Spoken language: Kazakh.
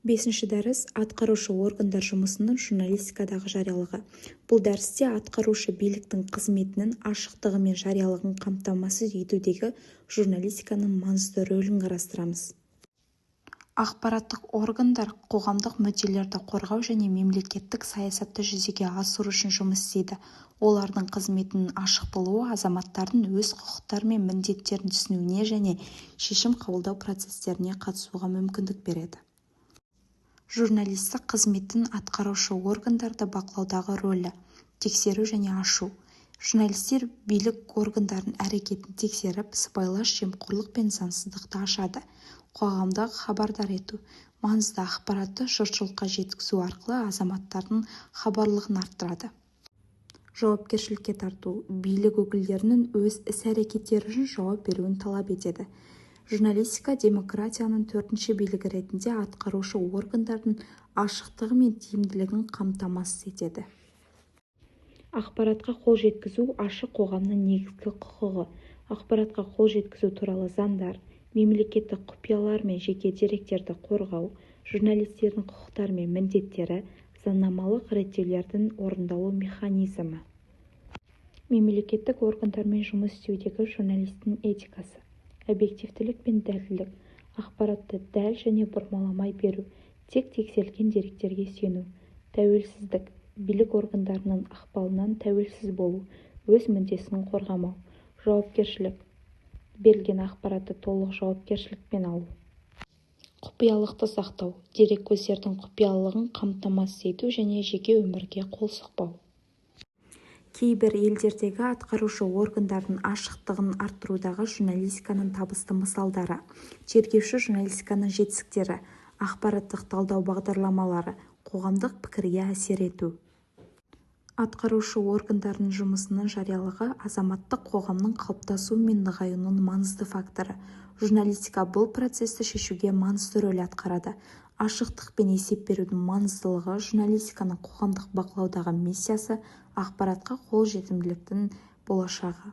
Бесінші дәріс атқарушы органдар жұмысының журналистикадағы жариялығы. Бұл дәрісте атқарушы биліктің қызметінің ашықтығы мен жариялығын қамтамасыз етудегі журналистиканың маңызды рөлін қарастырамыз. Ақпараттық органдар қоғамдық мүдделерді қорғау және мемлекеттік саясатты жүзеге асыру үшін жұмыс істейді. Олардың қызметінің ашық болуы азаматтардың өз құқықтары мен міндеттерін түсінуіне және шешім қабылдау процестеріне қатысуға мүмкіндік береді. Журналистік қызметтің атқарушы органдарды бақылаудағы рөлі, тексеру және ашу. Журналистер билік органдарының әрекетін тексеріп, сыбайлас жемқорлық пен заңсыздықты ашады. Қоғамдағы хабардар ету, маңызды ақпаратты жұртшылыққа жеткізу арқылы азаматтардың хабарлығын арттырады. Жауапкершілікке тарту, билік өкілдерінің өз іс-әрекеттері үшін жауап беруін талап етеді. Журналистика демократияның төртінші билігі ретінде атқарушы органдардың ашықтығы мен тиімділігін қамтамасыз етеді. Ақпаратқа қол жеткізу ашық қоғамның негізгі құқығы. Ақпаратқа қол жеткізу туралы заңдар, мемлекеттік құпиялар мен жеке деректерді қорғау, журналистердің құқықтары мен міндеттері, заңнамалық реттеулердің орындалу механизмі. Мемлекеттік органдармен жұмыс істеудегі журналистің этикасы. Объективтілік пен дәлдік, ақпаратты дәл және бұрмаламай беру, тек тексерілген деректерге сену, тәуелсіздік, билік органдарының ықпалынан тәуелсіз болу, өз мүддесін қорғамау, жауапкершілік, берілген ақпаратты толық жауапкершілікпен алу. Құпиялықты сақтау, дереккөздердің құпиялылығын қамтамасыз ету және жеке өмірге қол сұқпау. Кейбір елдердегі атқарушы органдардың ашықтығын арттырудағы журналистиканың табысты мысалдары. Тергеуші журналистиканың жетістіктері, ақпараттық талдау бағдарламалары, қоғамдық пікірге әсер ету. Атқарушы органдардың жұмысының жариялығы азаматтық қоғамның қалыптасуы мен нығаюының маңызды факторы. Журналистика бұл процесті шешуге маңызды рөл атқарады. Ашықтық пен есеп берудің маңыздылығы, журналистиканың қоғамдық бақылаудағы миссиясы, ақпаратқа қол жетімділіктің болашағы.